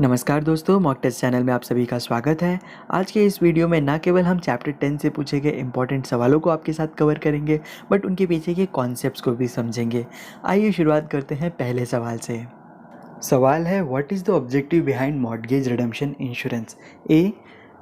नमस्कार दोस्तों, mock test channel में आप सभी का स्वागत है। आज के इस वीडियो में ना केवल हम चैप्टर 10 से पूछे गए इंपॉर्टेंट सवालों को आपके साथ कवर करेंगे, बट उनके पीछे के कॉन्सेप्ट्स को भी समझेंगे। आइए शुरुआत करते हैं पहले सवाल से। सवाल है, what is the objective behind mortgage redemption insurance? A,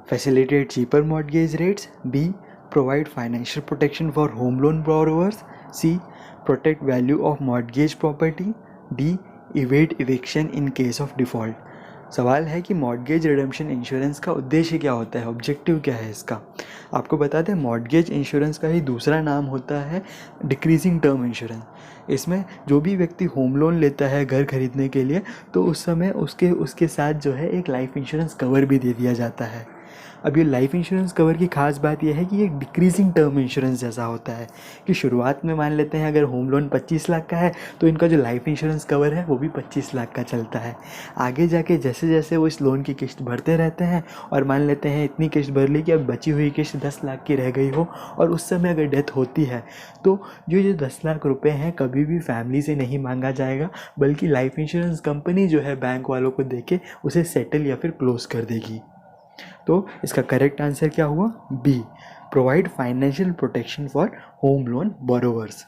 facilitate cheaper mortgage rates. B, provide financial protection for home loan borrowers. C, protect value of mortgage property. D, evade eviction in case of default. सवाल है कि mortgage redemption insurance का उद्देश्य क्या होता है, objective क्या है इसका। आपको बता दें, मॉर्टगेज इंश्योरेंस का ही दूसरा नाम होता है डिक्रीजिंग टर्म इंश्योरेंस। इसमें जो भी व्यक्ति होम लोन लेता है घर खरीदने के लिए, तो उस समय उसके साथ जो है एक लाइफ इंश्योरेंस कवर भी दे दिया जाता है। अब ये लाइफ इंश्योरेंस कवर की खास बात यह है कि ये डिक्रीजिंग टर्म इंश्योरेंस जैसा होता है कि शुरुआत में मान लेते हैं अगर होम लोन 25 लाख का है तो इनका जो लाइफ इंश्योरेंस कवर है वो भी 25 लाख का चलता है। आगे जाके जैसे जैसे वो इस लोन की किस्त भरते रहते हैं और मान लेते हैं इतनी किस्त भर ली कि अब बची हुई किस्त 10 लाख की रह गई हो और उस समय अगर डेथ होती है तो जो 10 लाख रुपए हैं कभी भी फैमिली से नहीं मांगा जाएगा, बल्कि लाइफ इंश्योरेंस कंपनी जो है बैंक वालों को देके उसे सेटल या फिर क्लोज कर देगी। तो इसका करेक्ट आंसर क्या हुआ? B, provide financial protection for home loan borrowers.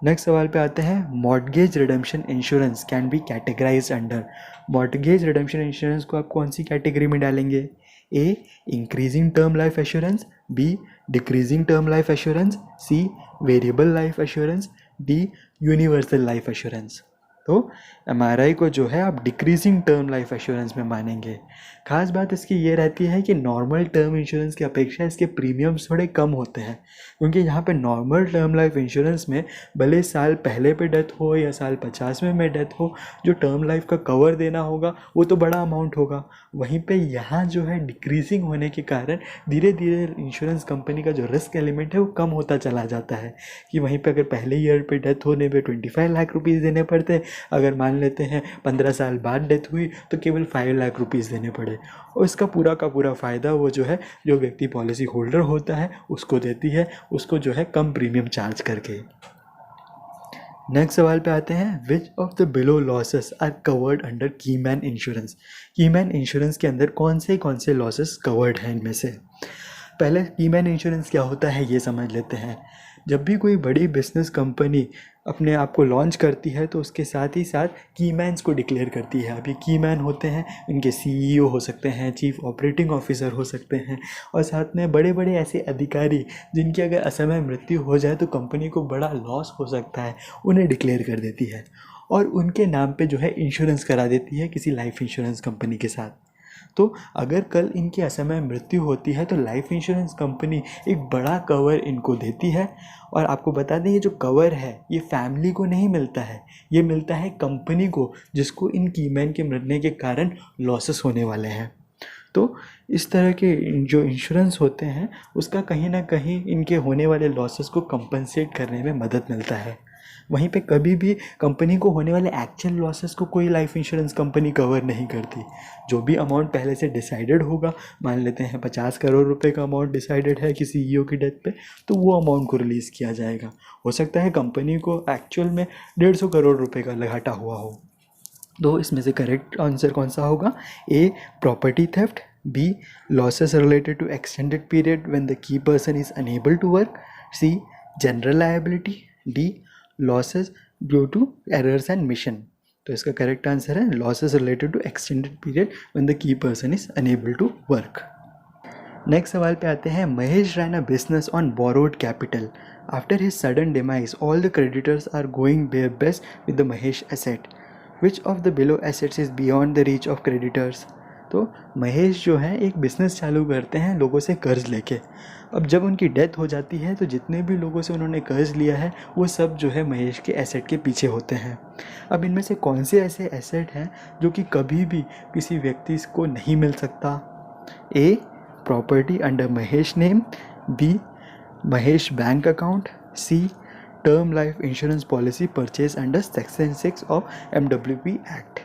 Next सवाल पे आते हैं, mortgage redemption insurance can be categorised under. Mortgage redemption insurance को आप कौन सी कैटेगरी में डालेंगे? A, increasing term life assurance. B, decreasing term life assurance. C, variable life assurance. D, universal life assurance. तो एमआरआई को जो है आप डिक्रीजिंग टर्म लाइफ एश्योरेंस में मानेंगे। खास बात इसकी ये रहती है कि नॉर्मल टर्म इंश्योरेंस की अपेक्षा इसके प्रीमियम्स थोड़े कम होते हैं, क्योंकि यहाँ पे नॉर्मल टर्म लाइफ इंश्योरेंस में भले साल पहले पे डेथ हो या साल 50वें में डेथ हो, जो टर्म लाइफ का कवर देना होगा वो तो बड़ा अमाउंट होगा। वहीं पे यहाँ जो है डिक्रीजिंग होने के कारण धीरे धीरे इंश्योरेंस कंपनी का जो रिस्क एलिमेंट है वो कम होता चला जाता है कि वहीं पे अगर पहले ईयर पे डेथ होने पे 25 लाख रुपीज़ देने पड़ते, अगर मान लेते हैं 15 साल बाद डेथ हुई तो केवल 5 लाख रुपीज़ देने पड़े। और इसका पूरा का पूरा फ़ायदा वो जो है जो व्यक्ति पॉलिसी होल्डर होता है उसको देती है, उसको जो है कम प्रीमियम चार्ज करके। नेक्स्ट सवाल पे आते हैं, which of the below losses are covered under keyman insurance. Keyman insurance के अंदर कौन से लॉसेस कवर्ड हैं इनमें से? पहले कीमैन इंश्योरेंस क्या होता है ये समझ लेते हैं। जब भी कोई बड़ी बिजनेस कंपनी अपने आप को लॉन्च करती है तो उसके साथ ही साथ कीमैन्स को डिक्लेयर करती है। अभी कीमैन होते हैं, इनके सीईओ हो सकते हैं, चीफ ऑपरेटिंग ऑफिसर हो सकते हैं, और साथ में बड़े बड़े ऐसे अधिकारी जिनकी अगर असमय मृत्यु हो जाए तो कंपनी को बड़ा लॉस हो सकता है, उन्हें डिक्लेयर कर देती है और उनके नाम पे जो है इंश्योरेंस करा देती है किसी लाइफ इंश्योरेंस कंपनी के साथ। तो अगर कल इनकी असमय मृत्यु होती है तो लाइफ इंश्योरेंस कंपनी एक बड़ा कवर इनको देती है। और आपको बता दें, ये जो कवर है ये फैमिली को नहीं मिलता है, ये मिलता है कंपनी को जिसको इन कीमैन के मरने के कारण लॉसेस होने वाले हैं। तो इस तरह के जो इंश्योरेंस होते हैं उसका कहीं ना कहीं इनके होने वाले लॉसेस को कंपनसेट करने में मदद मिलता है। वहीं पे कभी भी कंपनी को होने वाले एक्चुअल लॉसेस को कोई लाइफ इंश्योरेंस कंपनी कवर नहीं करती। जो भी अमाउंट पहले से डिसाइडेड होगा, मान लेते हैं 50 करोड़ रुपए का अमाउंट डिसाइडेड है किसी सीईओ की डेथ पे, तो वो अमाउंट को रिलीज़ किया जाएगा। हो सकता है कंपनी को एक्चुअल में 150 करोड़ रुपए का घाटा हुआ हो। तो इसमें से करेक्ट आंसर कौन सा होगा? A, property theft. B, losses related to extended period when the key person is unable to work. C, general liability. D, losses due to errors and mission. तो इसका करेक्ट आंसर है losses related to extended period when the key person is unable to work. Next सवाल पे आते हैं, Mahesh ran a business on borrowed capital. After his sudden demise all the creditors are going their best with the Mahesh asset. Which of the below assets is beyond the reach of creditors? तो महेश जो है एक business चालू करते हैं लोगों से कर्ज लेके। अब जब उनकी डेथ हो जाती है तो जितने भी लोगों से उन्होंने कर्ज लिया है वो सब जो है महेश के एसेट के पीछे होते हैं। अब इनमें से कौन से ऐसे एसेट हैं जो कि कभी भी किसी व्यक्ति को नहीं मिल सकता? A, property under Mahesh name. B, Mahesh bank account. C, term life insurance policy purchase under section 6 of MWP act.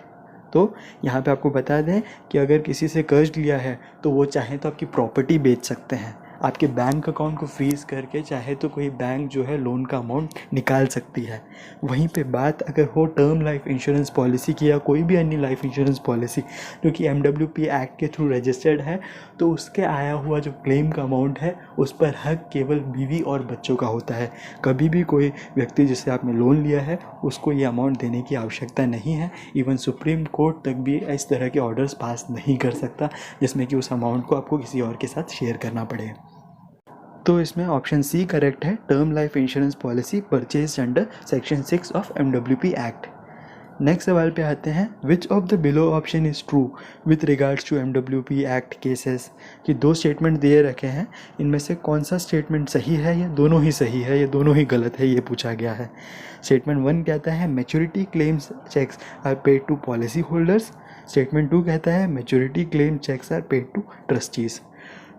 तो यहाँ पे आपको बता दें कि अगर किसी से कर्ज लिया है तो वो चाहें तो आपकी प्रॉपर्टी बेच सकते हैं। आपके बैंक अकाउंट को फ्रीज़ करके चाहे तो कोई बैंक जो है लोन का अमाउंट निकाल सकती है। वहीं पे बात अगर हो टर्म लाइफ इंश्योरेंस पॉलिसी की या कोई भी अन्य लाइफ इंश्योरेंस पॉलिसी जो कि MWP एक्ट के थ्रू रजिस्टर्ड है, तो उसके आया हुआ जो क्लेम का अमाउंट है उस पर हक केवल बीवी और बच्चों का होता है। कभी भी कोई व्यक्ति जिससे आपने लोन लिया है उसको ये अमाउंट देने की आवश्यकता नहीं है। इवन सुप्रीम कोर्ट तक भी इस तरह के ऑर्डर्स पास नहीं कर सकता जिसमें कि उस अमाउंट को आपको किसी और के साथ शेयर करना पड़े। तो इसमें ऑप्शन सी करेक्ट है, term life insurance policy purchase under section 6 of MWP act. Next सवाल पे आते हैं, which of the below option is true with regards to MWP act cases. कि 2 स्टेटमेंट दिए रखे हैं, इनमें से कौन सा स्टेटमेंट सही है, ये दोनों ही सही है, ये दोनों ही गलत है, ये पूछा गया है। स्टेटमेंट 1 कहता है maturity claims cheques are paid to policy holders. Statement 2 कहता है maturity claim cheques are paid to trustees.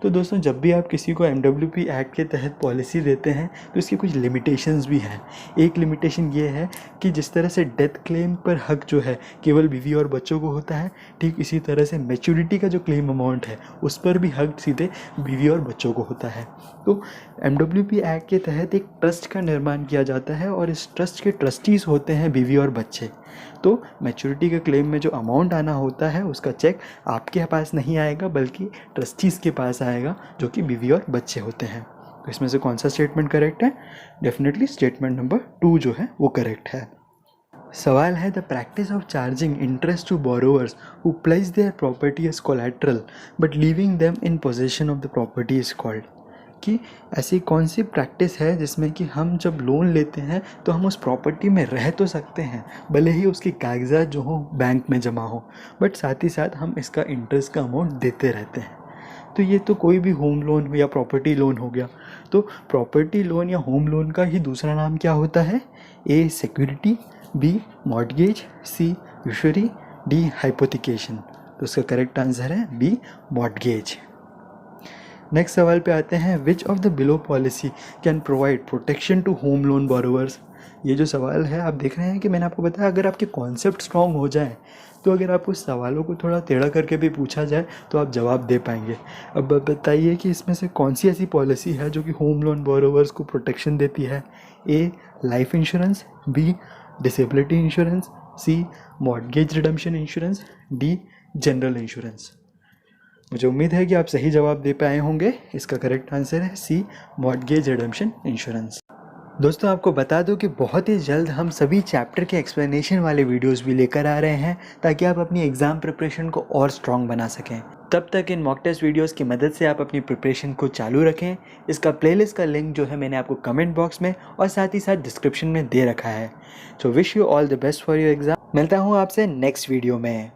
तो दोस्तों, जब भी आप किसी को MWP एक्ट के तहत पॉलिसी देते हैं तो इसकी कुछ लिमिटेशंस भी हैं। एक लिमिटेशन ये है कि जिस तरह से डेथ क्लेम पर हक जो है केवल बीवी और बच्चों को होता है, ठीक इसी तरह से मैच्योरिटी का जो क्लेम अमाउंट है उस पर भी हक सीधे बीवी और बच्चों को होता है। तो MWP एक्ट के तहत एक ट्रस्ट का निर्माण किया जाता है और इस ट्रस्ट के ट्रस्टीज़ होते हैं बीवी और बच्चे। तो मैच्योरिटी के क्लेम में जो अमाउंट आना होता है उसका चेक आपके पास नहीं आएगा बल्कि ट्रस्टीज़ के पास आएगा जो कि बीवी और बच्चे होते हैं। तो इसमें से कौन सा स्टेटमेंट करेक्ट है? डेफिनेटली स्टेटमेंट नंबर 2 जो है वो करेक्ट है। सवाल है, the practice of charging interest to borrowers who place their property as collateral but leaving them in possession of the property is called. कि ऐसी कौन सी प्रैक्टिस है जिसमें कि हम जब लोन लेते हैं तो हम उस प्रॉपर्टी में रह तो सकते हैं, भले ही उसकी कागजात जो हो बैंक में जमा हो, बट साथ ही साथ हम इसका इंटरेस्ट का अमाउंट देते रहते हैं। तो ये तो कोई भी होम लोन या प्रॉपर्टी लोन हो गया। तो प्रॉपर्टी लोन या होम लोन का ही दूसरा नाम क्या होता है? A security, B mortgage, C usury, D hypothecation. तो उसका करेक्ट आंसर है बी मॉर्टगेज। नेक्स्ट सवाल पे आते हैं, which of the below policy can provide protection to home loan borrowers. ये जो सवाल है आप देख रहे हैं कि मैंने आपको बताया अगर आपके कॉन्सेप्ट स्ट्रॉन्ग हो जाए तो अगर आपको सवालों को थोड़ा टेढ़ा करके भी पूछा जाए तो आप जवाब दे पाएंगे। अब बताइए कि इसमें से कौन सी ऐसी पॉलिसी है जो कि होम लोन बोरोवर्स को प्रोटेक्शन देती है? A life insurance, B disability insurance, C mortgage redemption insurance, D general insurance. मुझे उम्मीद है कि आप सही जवाब दे पाए होंगे। इसका करेक्ट आंसर है सी मॉर्टगेज रिडम्पशन इंश्योरेंस। दोस्तों, आपको बता दूं कि बहुत ही जल्द हम सभी चैप्टर के एक्सप्लेनेशन वाले वीडियोस भी लेकर आ रहे हैं ताकि आप अपनी एग्ज़ाम प्रिपरेशन को और स्ट्रॉन्ग बना सकें। तब तक इन मॉक टेस्ट वीडियोस की मदद से आप अपनी प्रिपरेशन को चालू रखें। इसका प्लेलिस्ट का लिंक जो है मैंने आपको कमेंट बॉक्स में और साथ ही साथ डिस्क्रिप्शन में दे रखा है। So wish you all the best for your exam. मिलता हूँ आपसे नेक्स्ट वीडियो में।